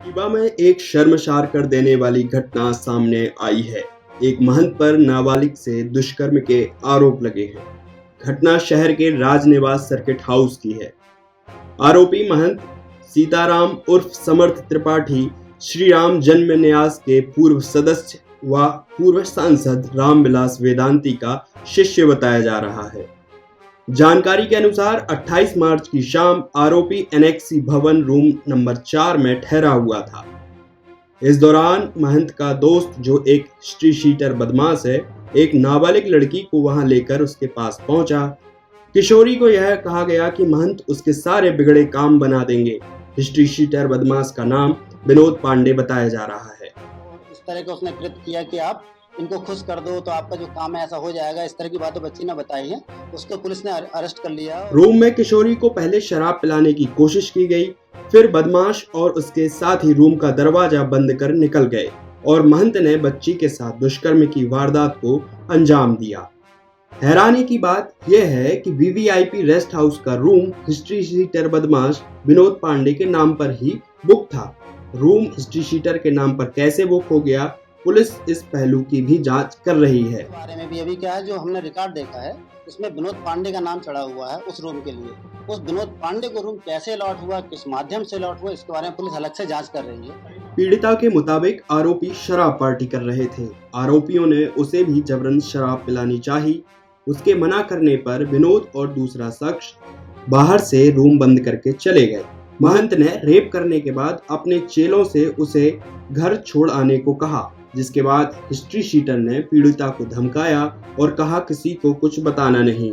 रीवा में एक शर्मसार कर देने वाली घटना सामने आई है। एक महंत पर नाबालिग से दुष्कर्म के आरोप लगे हैं। घटना शहर के राजनिवास सर्किट हाउस की है। आरोपी महंत सीताराम उर्फ समर्थ त्रिपाठी श्री राम जन्म न्यास के पूर्व सदस्य व पूर्व सांसद रामविलास वेदांती का शिष्य बताया जा रहा है। जानकारी के अनुसार 28 मार्च की शाम आरोपी एनेक्सी भवन रूम नंबर 4 में ठहरा हुआ था। इस दौरान महंत का दोस्त, जो एक स्ट्रीट शीटर बदमाश है, एक नाबालिग लड़की को वहां लेकर उसके पास पहुंचा। किशोरी को यह कहा गया कि महंत उसके सारे बिगड़े काम बना देंगे। स्ट्रीट शीटर बदमाश का नाम विनोद पांडे बताया जा रहा है। इस तरह का उसने कृत्य किया कि आप इनको खुश कर दो तो आपका जो काम है ऐसा हो जाएगा। इस तरह की बातें बच्ची ने बताई है। उसको पुलिस ने अरेस्ट कर लिया। रूम में किशोरी को पहले शराब पिलाने की कोशिश की गई, फिर बदमाश और उसके साथ ही रूम का दरवाजा बंद कर निकल गए और महंत ने बच्ची के साथ दुष्कर्म की वारदात को अंजाम दिया। हैरानी की बात यह है कि वीवीआईपी रेस्ट हाउस का रूम हिस्ट्री शीटर बदमाश विनोद पांडे के नाम पर ही बुक था। रूम हिस्ट्री शीटर के नाम पर कैसे बुक हो गया, पुलिस इस पहलू की भी जांच कर रही है। इस बारे में भी अभी क्या है, जो हमने रिकॉर्ड देखा है उसमें विनोद पांडे का नाम चढ़ा हुआ है उस रूम के लिए। उस विनोद पांडे को रूम कैसे अलॉट हुआ, किस माध्यम से अलॉट हुआ, इसके बारे में पुलिस अलग से जांच कर रही है। पीड़िता के मुताबिक आरोपी शराब पार्टी कर रहे थे। आरोपियों ने उसे भी जबरन शराब पिलानी चाही। उसके मना करने पर विनोद और दूसरा शख्स बाहर से रूम बंद करके चले गए। महंत ने रेप करने के बाद अपने चेलों से उसे घर छोड़ आने को कहा, जिसके बाद हिस्ट्री शीटर ने पीड़िता को धमकाया और कहा किसी को कुछ बताना नहीं।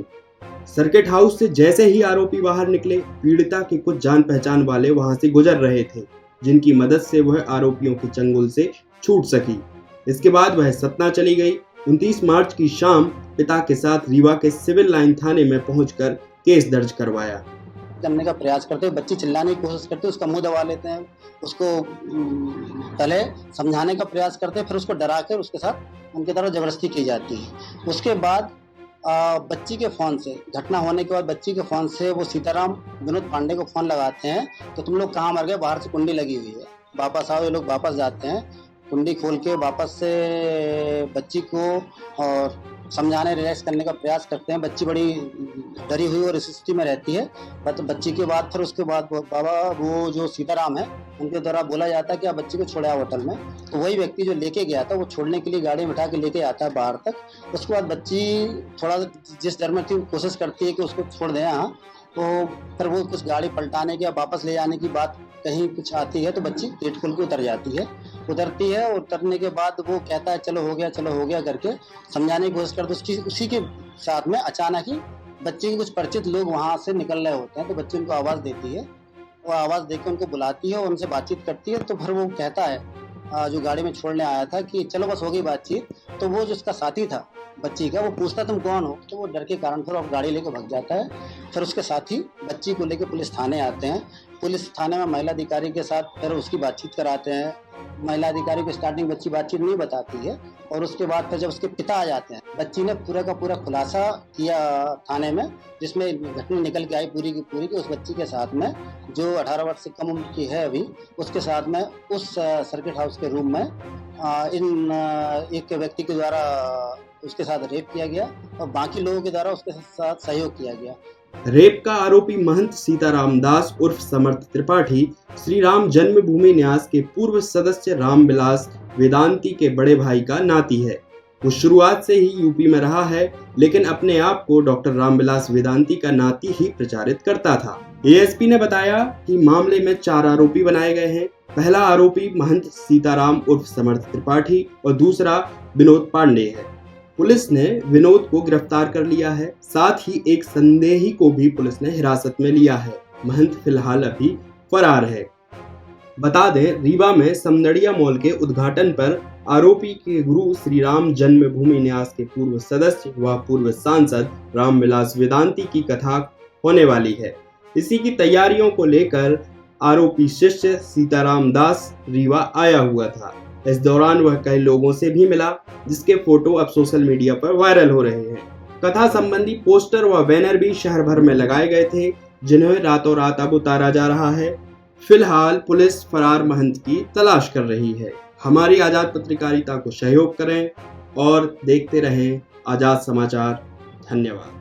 सर्किट हाउस से जैसे ही आरोपी बाहर निकले, पीड़िता के कुछ जान पहचान वाले वहां से गुजर रहे थे, जिनकी मदद से वह आरोपियों के चंगुल से छूट सकी। इसके बाद वह सतना चली गई। 29 मार्च की शाम पिता के साथ रीवा के सिविल लाइन थाने में पहुंचकर केस दर्ज करवाया। करने का प्रयास करते हैं, बच्ची चिल्लाने की कोशिश करते हैं, उसका मुंह दबा लेते हैं, उसको पहले समझाने का प्रयास करते हैं, फिर उसको डरा कर उसके साथ उनकी तरफ जबरदस्ती की जाती है। उसके बाद बच्ची के फ़ोन से, घटना होने के बाद बच्ची के फ़ोन से वो सीताराम विनोद पांडे को फ़ोन लगाते हैं, तो तुम लोग कहाँ मर गए, बाहर से कुंडी लगी हुई है, वापस आओ। ये लोग वापस जाते हैं, कुंडी खोल के वापस से बच्ची को और समझाने रिलैक्स करने का प्रयास करते हैं। बच्ची बड़ी डरी हुई और स्थिति में रहती है। बच्ची के बाद फिर उसके बाद बाबा, वो जो सीताराम है, उनके द्वारा बोला जाता है कि आप बच्ची को छोड़े आओ होटल में। तो वही व्यक्ति जो लेके गया था, वो छोड़ने के लिए गाड़ी में बिठा के लेके आता है बाहर तक। उसके बाद बच्ची थोड़ा जिस डर में थी कोशिश करती है कि उसको छोड़ दें यहाँ, तो फिर वो कुछ गाड़ी पलटाने की या वापस ले जाने की बात कहीं कुछ आती है, तो बच्ची गेट खोल के उतर जाती है। उतरती है, उतरने के बाद वो कहता है चलो हो गया करके समझाने की कोशिश करते। उसी के साथ में अचानक ही बच्चे के कुछ परिचित लोग वहाँ से निकल रहे होते हैं, तो बच्ची उनको आवाज़ देती है। वो आवाज़ देकर उनको बुलाती है और उनसे बातचीत करती है। तो फिर वो कहता है, जो गाड़ी में छोड़ने आया था, कि चलो बस हो गई बातचीत। तो वो जो उसका साथी था बच्ची का, वो पूछता तुम कौन हो, तो वो डर के कारण फिर गाड़ी लेकर भाग जाता है। फिर उसके साथी बच्ची को लेकर पुलिस थाने आते हैं। पुलिस थाने में महिला अधिकारी के साथ फिर उसकी बातचीत कराते हैं। महिला अधिकारी को स्टार्टिंग बच्ची बातचीत नहीं बताती है, और उसके बाद फिर जब उसके पिता आ जाते हैं, बच्ची ने पूरा का पूरा खुलासा किया थाने में, जिसमें घटना निकल के आई पूरी की पूरी, कि उस बच्ची के साथ में, जो 18 वर्ष से कम उम्र की है अभी, उसके साथ में उस सर्किट हाउस के रूम में एक व्यक्ति के द्वारा उसके साथ रेप किया गया और बाकी लोगों के द्वारा उसके साथ सहयोग किया गया। रेप का आरोपी महंत सीताराम दास उर्फ समर्थ त्रिपाठी श्री राम जन्मभूमि न्यास के पूर्व सदस्य रामविलास वेदांती के बड़े भाई का नाती है। वो शुरुआत से ही यूपी में रहा है, लेकिन अपने आप को डॉक्टर रामविलास वेदांती का नाती ही प्रचारित करता था। एएसपी ने बताया कि मामले में 4 आरोपी बनाए गए हैं। पहला आरोपी महंत सीताराम उर्फ समर्थ त्रिपाठी और दूसरा विनोद पांडे है। पुलिस ने विनोद को गिरफ्तार कर लिया है। साथ ही एक संदेही को भी पुलिस ने हिरासत में लिया है। महंत फिलहाल अभी फरार है। बता दें, रीवा में समदड़िया मॉल के उद्घाटन पर आरोपी के गुरु श्री राम जन्मभूमि न्यास के पूर्व सदस्य व पूर्व सांसद रामविलास वेदांती की कथा होने वाली है। इसी की तैयारियों को लेकर आरोपी शिष्य सीताराम दास रीवा आया हुआ था। इस दौरान वह कई लोगों से भी मिला, जिसके फोटो अब सोशल मीडिया पर वायरल हो रहे हैं। कथा संबंधी पोस्टर व बैनर भी शहर भर में लगाए गए थे, जिन्हें रातों रात अब उतारा जा रहा है। फिलहाल पुलिस फरार महंत की तलाश कर रही है। हमारी आजाद पत्रकारिता को सहयोग करें और देखते रहें आजाद समाचार। धन्यवाद।